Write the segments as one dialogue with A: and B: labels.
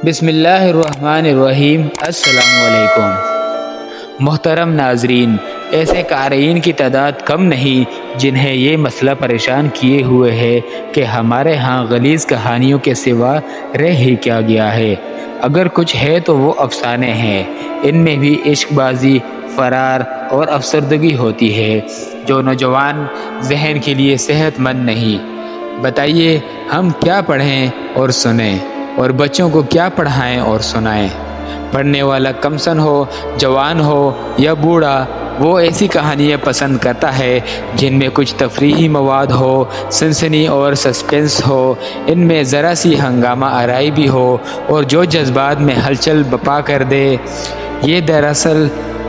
A: بسم اللہ الرحمن الرحیم۔ السلام علیکم محترم ناظرین، ایسے قارئین کی تعداد کم نہیں جنہیں یہ مسئلہ پریشان کیے ہوئے ہے کہ ہمارے ہاں غلیظ کہانیوں کے سوا رہ ہی کیا گیا ہے۔ اگر کچھ ہے تو وہ افسانے ہیں۔ ان میں بھی عشق بازی، فرار اور افسردگی ہوتی ہے جو نوجوان ذہن کے لیے صحت مند نہیں۔ بتائیے ہم کیا پڑھیں اور سنیں، اور بچوں کو کیا پڑھائیں اور سنائیں؟ پڑھنے والا کمسن ہو، جوان ہو یا بوڑھا، وہ ایسی کہانیاں پسند کرتا ہے جن میں کچھ تفریحی مواد ہو، سنسنی اور سسپنس ہو، ان میں ذرا سی ہنگامہ آرائی بھی ہو اور جو جذبات میں ہلچل بپا کر دے۔ یہ دراصل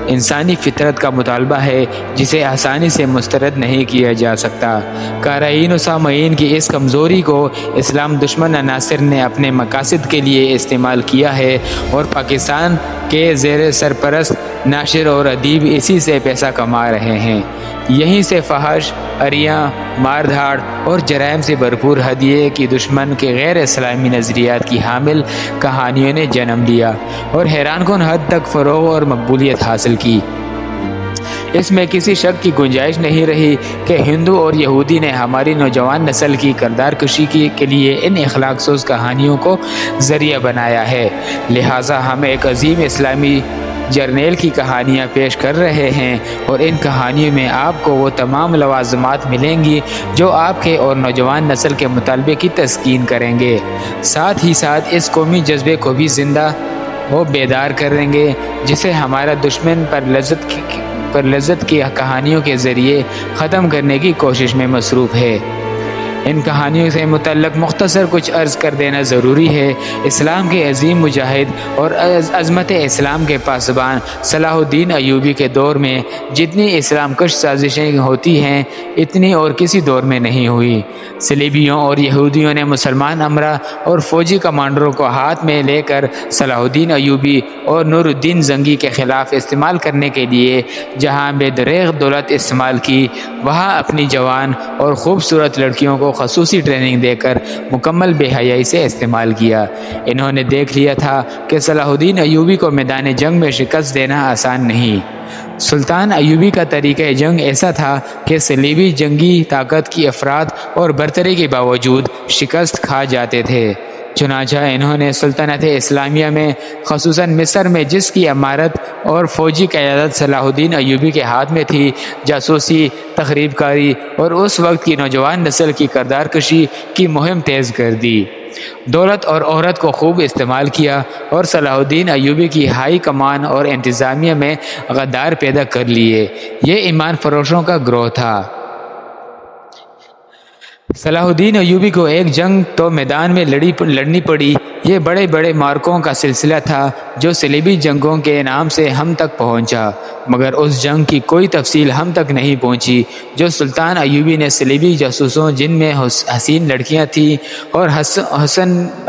A: انسانی فطرت کا مطالبہ ہے جسے آسانی سے مسترد نہیں کیا جا سکتا۔ قارئین و سامعین کی اس کمزوری کو اسلام دشمن عناصر نے اپنے مقاصد کے لیے استعمال کیا ہے، اور پاکستان کے زیر سرپرست ناشر اور ادیب اسی سے پیسہ کما رہے ہیں۔ یہیں سے فحش، عریاں، مار دھاڑ اور جرائم سے بھرپور ہدیے کی دشمن کے غیر اسلامی نظریات کی حامل کہانیوں نے جنم لیا اور حیران کن حد تک فروغ اور مقبولیت حاصل کی۔ اس میں کسی شک کی گنجائش نہیں رہی کہ ہندو اور یہودی نے ہماری نوجوان نسل کی کردار کشی کے لیے ان اخلاق سوز کہانیوں کو ذریعہ بنایا ہے۔ لہٰذا ہم ایک عظیم اسلامی جرنیل کی کہانیاں پیش کر رہے ہیں، اور ان کہانیوں میں آپ کو وہ تمام لوازمات ملیں گی جو آپ کے اور نوجوان نسل کے مطالبے کی تسکین کریں گے، ساتھ ہی ساتھ اس قومی جذبے کو بھی زندہ و بیدار کریں گے جسے ہمارا دشمن پر لذت کی کہانیوں کے ذریعے ختم کرنے کی کوشش میں مصروف ہے۔ ان کہانیوں سے متعلق مختصر کچھ عرض کر دینا ضروری ہے۔ اسلام کے عظیم مجاہد اور عظمت اسلام کے پاسبان صلاح الدین ایوبی کے دور میں جتنی اسلام کش سازشیں ہوتی ہیں اتنی اور کسی دور میں نہیں ہوئی۔ صلیبیوں اور یہودیوں نے مسلمان امرا اور فوجی کمانڈروں کو ہاتھ میں لے کر صلاح الدین ایوبی اور نور الدین زنگی کے خلاف استعمال کرنے کے لیے جہاں بے دریغ دولت استعمال کی، وہاں اپنی جوان اور خوبصورت لڑکیوں کو خصوصی ٹریننگ دے کر مکمل بے حیائی سے استعمال کیا۔ انہوں نے دیکھ لیا تھا کہ صلاح الدین ایوبی کو میدان جنگ میں شکست دینا آسان نہیں۔ سلطان ایوبی کا طریقہ جنگ ایسا تھا کہ صلیبی جنگی طاقت کی افراد اور برتری کے باوجود شکست کھا جاتے تھے۔ چنانچہ انہوں نے سلطنت اسلامیہ میں خصوصاً مصر میں جس کی امارت اور فوجی قیادت صلاح الدین ایوبی کے ہاتھ میں تھی، جاسوسی، تخریب کاری اور اس وقت کی نوجوان نسل کی کردار کشی کی مہم تیز کر دی۔ دولت اور عہرت کو خوب استعمال کیا اور صلاح الدین ایوبی کی ہائی کمان اور انتظامیہ میں غدار پیدا کر لیے۔ یہ ایمان فروشوں کا گروہ تھا۔ صلاح الدین ایوبی کو ایک جنگ تو میدان میں لڑنی پڑی، یہ بڑے بڑے مارکوں کا سلسلہ تھا جو صلیبی جنگوں کے نام سے ہم تک پہنچا، مگر اس جنگ کی کوئی تفصیل ہم تک نہیں پہنچی جو سلطان ایوبی نے صلیبی جاسوسوں، جن میں حسین لڑکیاں تھیں اور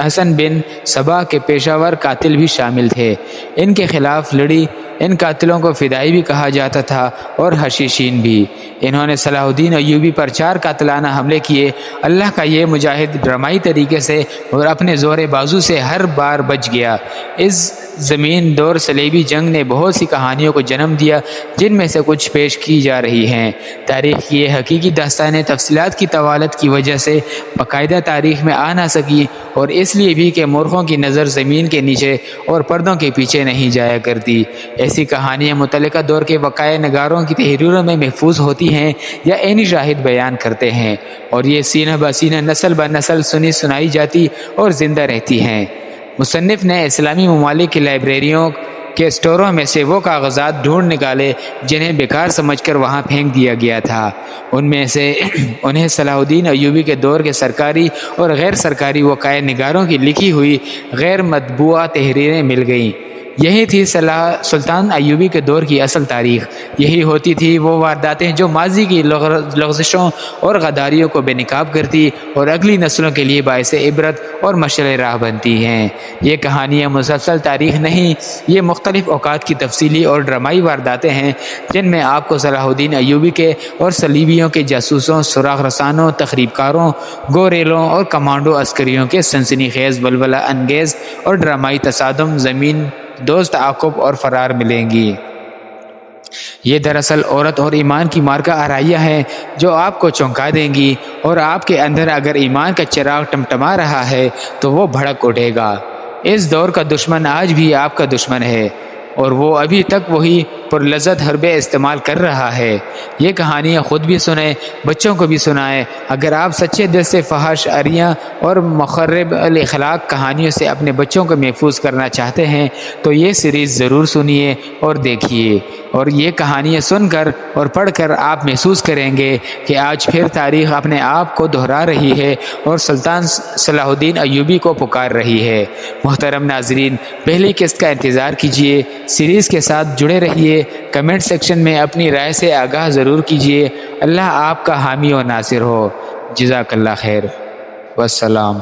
A: حسن بن صبا کے پیشہ ور قاتل بھی شامل تھے، ان کے خلاف لڑی۔ ان قاتلوں کو فدائی بھی کہا جاتا تھا اور حشیشین بھی۔ انہوں نے صلاح الدین ایوبی پر 4 قاتلانہ حملے کیے۔ اللہ کا یہ مجاہد ڈرامائی طریقے سے اور اپنے زور بازو سے ہر بار بچ گیا۔ اس زمین دور صلیبی جنگ نے بہت سی کہانیوں کو جنم دیا جن میں سے کچھ پیش کی جا رہی ہیں۔ تاریخ کی یہ حقیقی داستانیں تفصیلات کی طوالت کی وجہ سے باقاعدہ تاریخ میں آ نہ سکی، اور اس لیے بھی کہ مورخوں کی نظر زمین کے نیچے اور پردوں کے پیچھے نہیں جایا کرتی۔ ایسی کہانیاں متعلقہ دور کے وقائع نگاروں کی تحریروں میں محفوظ ہوتی ہیں یا عینی شاہد بیان کرتے ہیں، اور یہ سینہ بہ سینہ نسل بہ نسل سنائی جاتی اور زندہ رہتی ہیں۔ مصنف نے اسلامی ممالک کی لائبریریوں کے اسٹوروں میں سے وہ کاغذات ڈھونڈ نکالے جنہیں بیکار سمجھ کر وہاں پھینک دیا گیا تھا۔ ان میں سے انہیں صلاح الدین ایوبی کے دور کے سرکاری اور غیر سرکاری وقائع نگاروں کی لکھی ہوئی غیر مطبوعہ تحریریں مل گئیں۔ یہی تھی سلطان ایوبی کے دور کی اصل تاریخ، یہی ہوتی تھی وہ وارداتیں جو ماضی کی لغزشوں اور غداریوں کو بے نقاب کرتی اور اگلی نسلوں کے لیے باعث عبرت اور مشعل راہ بنتی ہیں۔ یہ کہانیاں مسلسل تاریخ نہیں، یہ مختلف اوقات کی تفصیلی اور ڈرامائی وارداتیں ہیں جن میں آپ کو صلاح الدین ایوبی کے اور صلیبیوں کے جاسوسوں، سراغ رسانوں، تخریب کاروں، گوریلوں اور کمانڈو عسکریوں کے سنسنی خیز، ولولہ انگیز اور ڈرامائی تصادم، زمین دوست تعاقب اور فرار ملیں گی۔ یہ دراصل عورت اور ایمان کی مارکہ آرائیہ ہے جو آپ کو چونکا دیں گی، اور آپ کے اندر اگر ایمان کا چراغ ٹمٹما رہا ہے تو وہ بھڑک اٹھے گا۔ اس دور کا دشمن آج بھی آپ کا دشمن ہے، اور وہ ابھی تک وہی پرلذت حربے استعمال کر رہا ہے۔ یہ کہانیاں خود بھی سنیں، بچوں کو بھی سنائیں۔ اگر آپ سچے دل سے فحش، عریاں اور مخرب الاخلاق کہانیوں سے اپنے بچوں کو محفوظ کرنا چاہتے ہیں تو یہ سیریز ضرور سنیے اور دیکھیے، اور یہ کہانیاں سن کر اور پڑھ کر آپ محسوس کریں گے کہ آج پھر تاریخ اپنے آپ کو دہرا رہی ہے اور سلطان صلاح الدین ایوبی کو پکار رہی ہے۔ محترم ناظرین، پہلی قسط کا انتظار کیجیے، سیریز کے ساتھ جڑے رہیے، کمنٹ سیکشن میں اپنی رائے سے آگاہ ضرور کیجیے۔ اللہ آپ کا حامی و ناصر ہو۔ جزاک اللہ خیر، والسلام۔